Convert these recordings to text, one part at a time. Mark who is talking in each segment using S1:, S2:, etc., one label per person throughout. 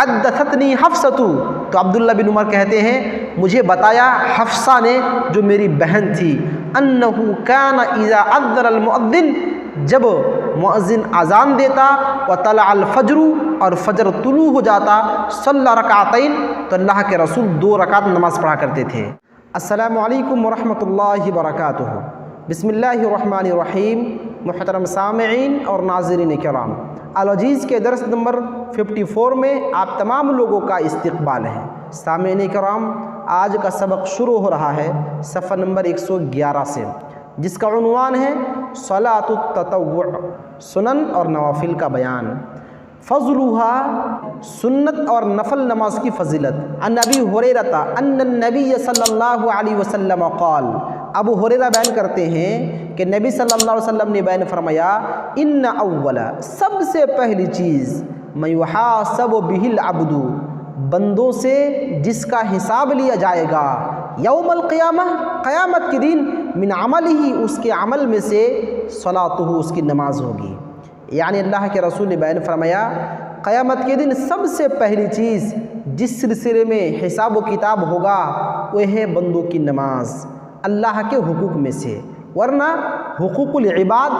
S1: حدثتنی حفصۃ، تو عبداللہ بن عمر کہتے ہیں مجھے بتایا حفصہ نے جو میری بہن تھی، انہ کان اذا اذن المؤذن، جب مؤذن اذان دیتا وطلع الفجر، اور فجر طلوع ہو جاتا، صلی رکعتین، تو اللہ کے رسول 2 رکعت نماز پڑھا کرتے تھے۔ السلام علیکم ورحمۃ اللہ وبرکاتہ۔ بسم اللہ الرحمن الرحیم۔ محترم سامعین اور ناظرین کرام، العزیز کے درس نمبر 54 میں آپ تمام لوگوں کا استقبال ہے۔ سامعین کرام، آج کا سبق شروع ہو رہا ہے صفحہ نمبر 111 سے، جس کا عنوان ہے صلاۃ التطوع، سنن اور نوافل کا بیان۔ فضلها، سنت اور نفل نماز کی فضیلت۔ عن ابی ہریرہ ان النبی صلی اللہ علیہ وسلم قال، ابو ہریرہ بیان کرتے ہیں کہ نبی صلی اللہ علیہ وسلم نے بیان فرمایا، ان اول، سب سے پہلی چیز، من یحاسب بہ العبد، بندوں سے جس کا حساب لیا جائے گا، یوم القیامہ، قیامت کے دن، من عملہ، اس کے عمل میں سے، صلاتہ، اس کی نماز ہوگی۔ یعنی اللہ کے رسول نے بیان فرمایا قیامت کے دن سب سے پہلی چیز جس سلسلے میں حساب و کتاب ہوگا وہ ہے بندوں کی نماز، اللہ کے حقوق میں سے۔ ورنہ حقوق العباد،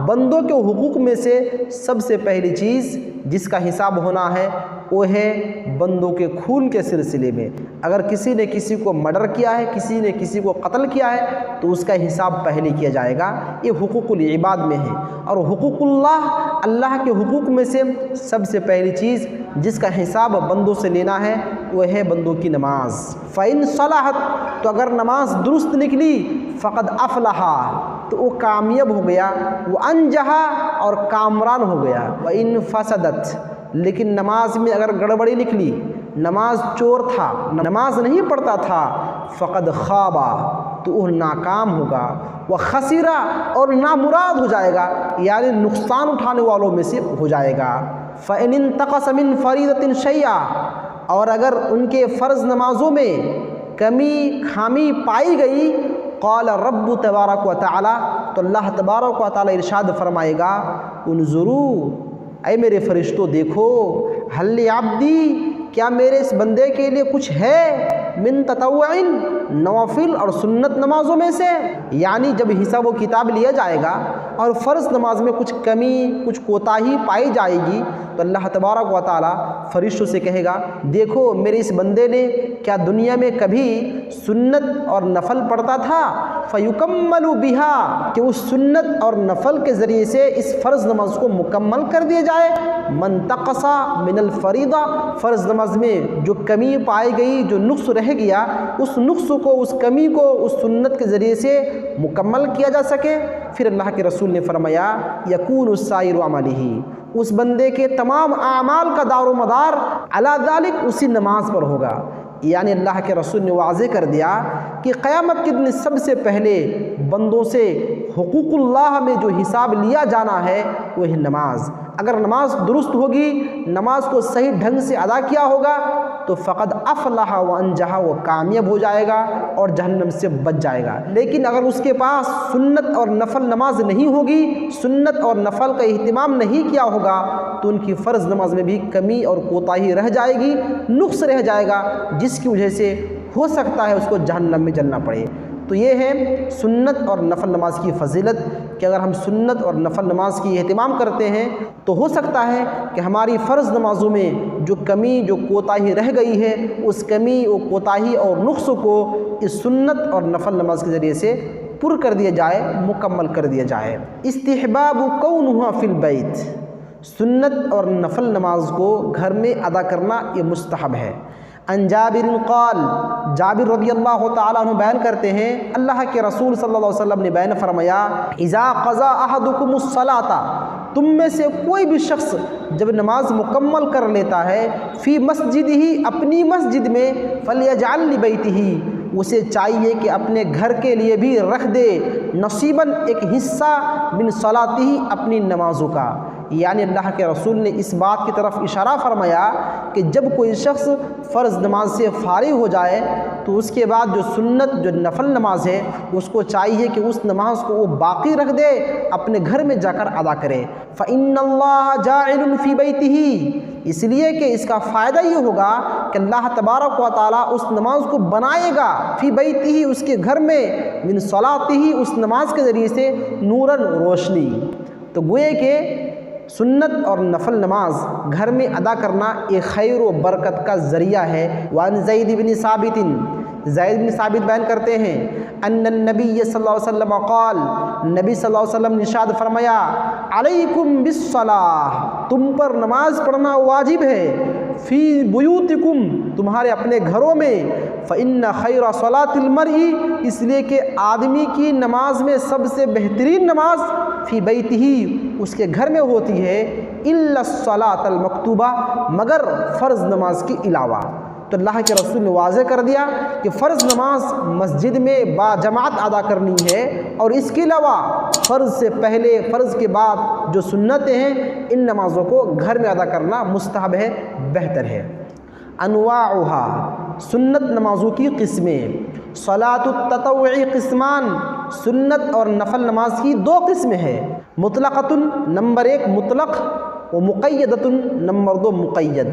S1: بندوں کے حقوق میں سے سب سے پہلی چیز جس کا حساب ہونا ہے وہ ہے بندوں کے خون کے سلسلے میں۔ اگر کسی نے کسی کو مرڈر کیا ہے، کسی نے کسی کو قتل کیا ہے، تو اس کا حساب پہلے کیا جائے گا۔ یہ حقوق العباد میں ہے۔ اور حقوق اللہ، اللہ کے حقوق میں سے سب سے پہلی چیز جس کا حساب بندوں سے لینا ہے وہ ہے بندوں کی نماز۔ فَإِن صَلَحَتْ، تو اگر نماز درست نکلی، فقد افلحا، تو وہ کامیاب ہو گیا، وہ انجحا، اور کامران ہو گیا۔ وَإِن فَسَدَتْ، لیکن نماز میں اگر گڑبڑی نکلی، نماز چور تھا، نماز نہیں پڑھتا تھا، فقد خابا، تو وہ ناکام ہوگا، وہ خسرا، اور نامراد ہو جائے گا، یعنی نقصان اٹھانے والوں میں سے ہو جائے گا۔ فَإِنِ انتقص مِن فَرِيضَةٍ شَيْئًا، اور اگر ان کے فرض نمازوں میں کمی خامی پائی گئی، قال رب تبارک و تعالی، تو اللہ تبارک و تعالی ارشاد فرمائے گا، انظروا، اے میرے فرشتوں دیکھو، حل عبدی، کیا میرے اس بندے کے لیے کچھ ہے، من تطوع، نوافل اور سنت نمازوں میں سے۔ یعنی جب حساب و کتاب لیا جائے گا اور فرض نماز میں کچھ کمی، کچھ کوتاہی پائی جائے گی، تو اللہ تبارک و تعالی فرشتوں سے کہے گا، دیکھو میرے اس بندے نے کیا دنیا میں کبھی سنت اور نفل پڑھتا تھا، فیکمل بہا، کہ اس سنت اور نفل کے ذریعے سے اس فرض نماز کو مکمل کر دیا جائے۔ من تقص من الفریضہ، فرض نماز میں جو کمی پائی گئی، جو نقص رہ گیا، اس نقص کو، اس کمی کو اس سنت کے ذریعے سے مکمل کیا جا سکے۔ پھر اللہ کے رسول نے فرمایا، یکون السائر عملہ، اس بندے کے تمام اعمال کا دار و مدار علی ذالک، اسی نماز پر ہوگا۔ یعنی اللہ کے رسول نے واضح کر دیا کہ قیامت کے دن سب سے پہلے بندوں سے حقوق اللہ میں جو حساب لیا جانا ہے وہ ہے نماز۔ اگر نماز درست ہوگی، نماز کو صحیح ڈھنگ سے ادا کیا ہوگا، تو فقد افلح و انجح، وہ کامیاب ہو جائے گا اور جہنم سے بچ جائے گا۔ لیکن اگر اس کے پاس سنت اور نفل نماز نہیں ہوگی، سنت اور نفل کا اہتمام نہیں کیا ہوگا، تو ان کی فرض نماز میں بھی کمی اور کوتاہی رہ جائے گی، نقص رہ جائے گا، جس کی وجہ سے ہو سکتا ہے اس کو جہنم میں جلنا پڑے۔ تو یہ ہے سنت اور نفل نماز کی فضیلت، کہ اگر ہم سنت اور نفل نماز کی اہتمام کرتے ہیں تو ہو سکتا ہے کہ ہماری فرض نمازوں میں جو کمی، جو کوتاہی رہ گئی ہے، اس کمی و کوتاہی اور نقص کو اس سنت اور نفل نماز کے ذریعے سے پر کر دیا جائے، مکمل کر دیا جائے۔ استحباب کونھا فی البیت، سنت اور نفل نماز کو گھر میں ادا کرنا یہ مستحب ہے۔ عن جابر قال، جابر رضی اللہ تعالیٰ عنہ بیان کرتے ہیں، اللہ کے رسول صلی اللہ علیہ وسلم نے بیان فرمایا، اذا قضى احدکم الصلاۃ، تم میں سے کوئی بھی شخص جب نماز مکمل کر لیتا ہے، فی مسجدہ، اپنی مسجد میں، فلیجعل لبیتہ، اسے چاہیے کہ اپنے گھر کے لیے بھی رکھ دے، نصیباً، ایک حصہ، من صلاتہ، اپنی نمازوں کا۔ یعنی اللہ کے رسول نے اس بات کی طرف اشارہ فرمایا کہ جب کوئی شخص فرض نماز سے فارغ ہو جائے تو اس کے بعد جو سنت جو نفل نماز ہے اس کو چاہیے کہ اس نماز کو وہ باقی رکھ دے، اپنے گھر میں جا کر ادا کرے۔ فَإِنَّ اللَّهَ جَاعِلٌ فِي بَيْتِهِ، اس لیے کہ اس کا فائدہ یہ ہوگا کہ اللہ تبارک و تعالیٰ اس نماز کو بنائے گا، فی بیتہ، اس کے گھر میں، من صلاتہ، اس نماز کے ذریعے سے، نوراً، روشنی۔ تو گوئے کہ سنت اور نفل نماز گھر میں ادا کرنا ایک خیر و برکت کا ذریعہ ہے۔ وعن زید بن ثابت، زید بن ثابت بیان کرتے ہیں، ان النبی صلی اللہ علیہ وسلم قال، نبی صلی اللہ علیہ وسلم نے ارشاد فرمایا، علیکم بالصلاۃ، تم پر نماز پڑھنا واجب ہے، فی بیوتکم، تمہارے اپنے گھروں میں، فإن خیر صلاۃ المرء، اس لیے کہ آدمی کی نماز میں سب سے بہترین نماز فی بیتہ، اس کے گھر میں ہوتی ہے، الا الصلاۃ المکتوبہ، مگر فرض نماز کے علاوہ۔ تو اللہ کے رسول نے واضح کر دیا کہ فرض نماز مسجد میں با جماعت ادا کرنی ہے، اور اس کے علاوہ فرض سے پہلے، فرض کے بعد جو سنتیں ہیں ان نمازوں کو گھر میں ادا کرنا مستحب ہے، بہتر ہے۔ انواعها، سنت نمازوں کی قسمیں۔ صلاۃ التطوع قسمان، سنت اور نفل نماز کی دو قسمیں ہیں، مطلقۃ، نمبر 1 مطلق، و مقیدۃ، نمبر 2 مقید۔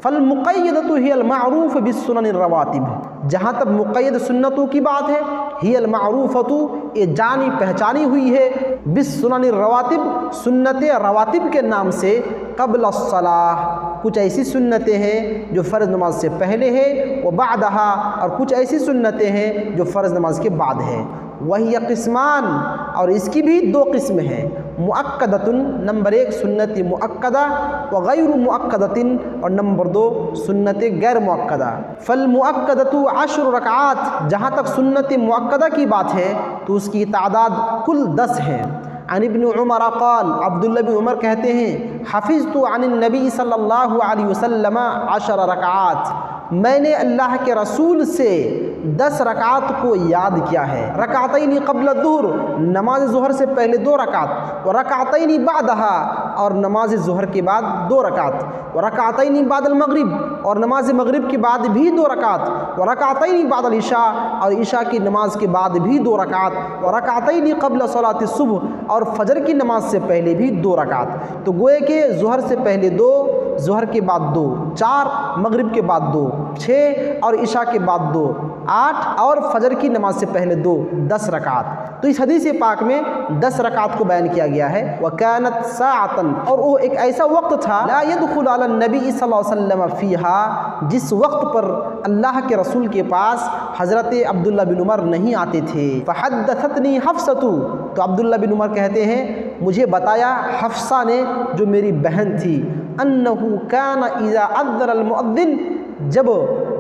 S1: فالمقیدۃ ہی المعروف بالسنن الرواتب، جہاں تک مقید سنتوں کی بات ہے، ہی المعروفۃ، یہ جانی پہچانی ہوئی ہے، بالسنن الرواتب، سنت رواتب کے نام سے، قبل الصلاۃ، کچھ ایسی سنتیں ہیں جو فرض نماز سے پہلے ہے، و بعدہا، اور کچھ ایسی سنتیں ہیں جو فرض نماز کے بعد ہے۔ وہی قسمان، اور اس کی بھی دو قسمیں ہیں، مؤکدۃ، نمبر 1 سنت مؤکدہ، وغیر مؤکدۃ، اور نمبر 2 سنت غیر مؤکدہ۔ فالمؤکدۃ 10 رکعات، جہاں تک سنت مؤکدہ کی بات ہے تو اس کی تعداد کل 10 ہے۔ عن ابن عمر قال، عبداللہ بن عمر کہتے ہیں، حفظت عن النبی صلی اللہ علیہ وسلم 10 رکعات، میں نے اللہ کے رسول سے 10 رکعات کو یاد کیا ہے۔ رکعتین قبل الظہر، نماز ظہر سے پہلے 2 رکعت، و رکعتین بعدہا، اور نماز ظہر کے بعد 2 رکعت، و رکعتین بعد المغرب، اور نماز مغرب کے بعد بھی 2 رکعت، و رکعتین بعد العشاء، اور عشاء کی نماز کے بعد بھی 2 رکعت، و رکعتین قبل صلاۃ الصبح، اور فجر کی نماز سے پہلے بھی 2 رکعت۔ تو گوئے کہ ظہر سے پہلے 2، ظہر کے بعد 2، 4، مغرب کے بعد 2، 6، اور عشاء کے بعد 2، 8، اور فجر کی نماز سے پہلے 2، 10 رکعت۔ تو اس حدیث پاک میں 10 رکعت کو بیان کیا گیا ہے۔ وَكَانَتْ سَاعَةً، اور وہ ایک ایسا وقت تھا، لَا يَدْخُلُ عَلَى النَّبِيِّ صلی اللہ علیہ وسلم فِيهَا، جس وقت پر اللہ کے رسول کے پاس حضرت عبداللہ بن عمر نہیں آتے تھے۔ فَحَدَّثَتْنِي حَفْصَةُ، تو عبداللہ بن عمر کہتے ہیں مجھے بتایا حفصہ نے، جو میری بہن تھی، أَنَّهُ كَانَ إِذَا أَذَّنَ الْمُؤَذِّنُ، جب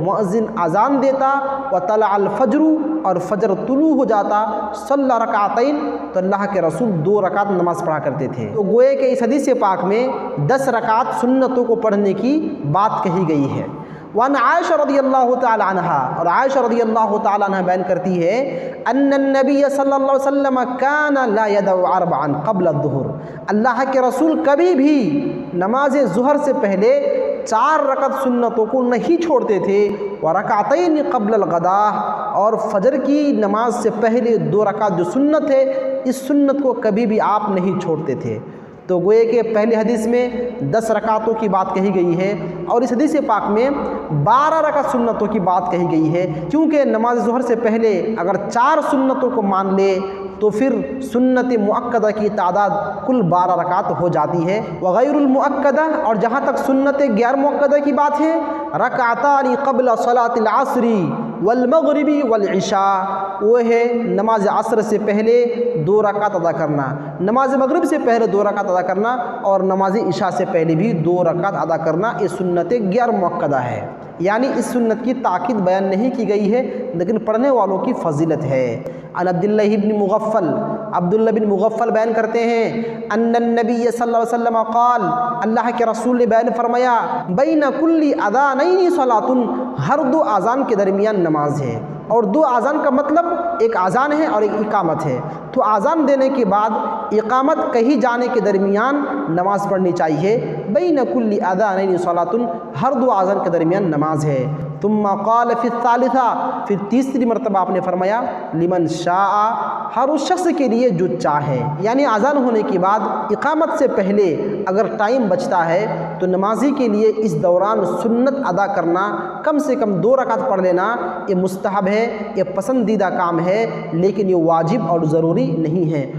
S1: مؤذن اذان دیتا، وطلع الفجر، اور فجر طلوع ہو جاتا، صلی رکعتین، تو اللہ کے رسول 2 رکعت نماز پڑھا کرتے تھے۔ تو گوئے کہ اس حدیث پاک میں 10 رکعت سنتوں کو پڑھنے کی بات کہی گئی ہے۔ وعن عائشہ رضی اللہ تعالی عنہا، اور عائشہ رضی اللہ تعالی عنہ بیان کرتی ہے، ان النبی صلی اللہ علیہ وسلم کان لا يدع 4 قبل الظہر، اللہ کے رسول کبھی بھی نماز ظہر سے پہلے 4 رکعت سنتوں کو نہیں چھوڑتے تھے، ورکعتین قبل الغداء، اور فجر کی نماز سے پہلے 2 رکعت جو سنت ہے، اس سنت کو کبھی بھی آپ نہیں چھوڑتے تھے۔ تو گوئے کہ پہلی حدیث میں 10 رکعتوں کی بات کہی گئی ہے، اور اس حدیث پاک میں 12 رکعت سنتوں کی بات کہی گئی ہے، کیونکہ نماز ظہر سے پہلے اگر 4 سنتوں کو مان لے تو پھر سنت مؤکدہ کی تعداد کل 12 رکعت ہو جاتی ہے۔ وغیر المؤکدہ، اور جہاں تک سنت غیر مؤکدہ کی بات ہے، رکعتان قبل صلاۃ العصر والمغرب والعشاء، وہ ہے نماز عصر سے پہلے 2 رکعت ادا کرنا، نماز مغرب سے پہلے 2 رکعت ادا کرنا، اور نماز عشاء سے پہلے بھی 2 رکعت ادا کرنا، یہ سنت غیر مؤکدہ ہے۔ یعنی اس سنت کی تاکید بیان نہیں کی گئی ہے، لیکن پڑھنے والوں کی فضیلت ہے۔ عن عبداللہ بن مغفل، عبداللہ بن مغفل بیان کرتے ہیں ان النبی صلی اللہ علیہ وسلم قال، اللہ کے رسول نے بیان فرمایا بین کل اذانین صلاۃ، ہر دو اذان کے درمیان نماز ہے۔ اور دو اذان کا مطلب ایک اذان ہے اور ایک اقامت ہے، تو اذان دینے کے بعد اقامت کہیں جانے کے درمیان نماز پڑھنی چاہیے۔ بین کل اذانین صلاۃ، ہر دو اذان کے درمیان نماز ہے۔ ثم قال فی الثالثہ، پھر تیسری مرتبہ آپ نے فرمایا لمن شاء، ہر اس شخص کے لیے جو چاہے، یعنی اذان ہونے کے بعد اقامت سے پہلے اگر ٹائم بچتا ہے تو نمازی کے لیے اس دوران سنت ادا کرنا، کم سے کم 2 رکعت پڑھ لینا، یہ مستحب ہے، یہ پسندیدہ کام ہے، لیکن یہ واجب اور ضروری نہیں ہے۔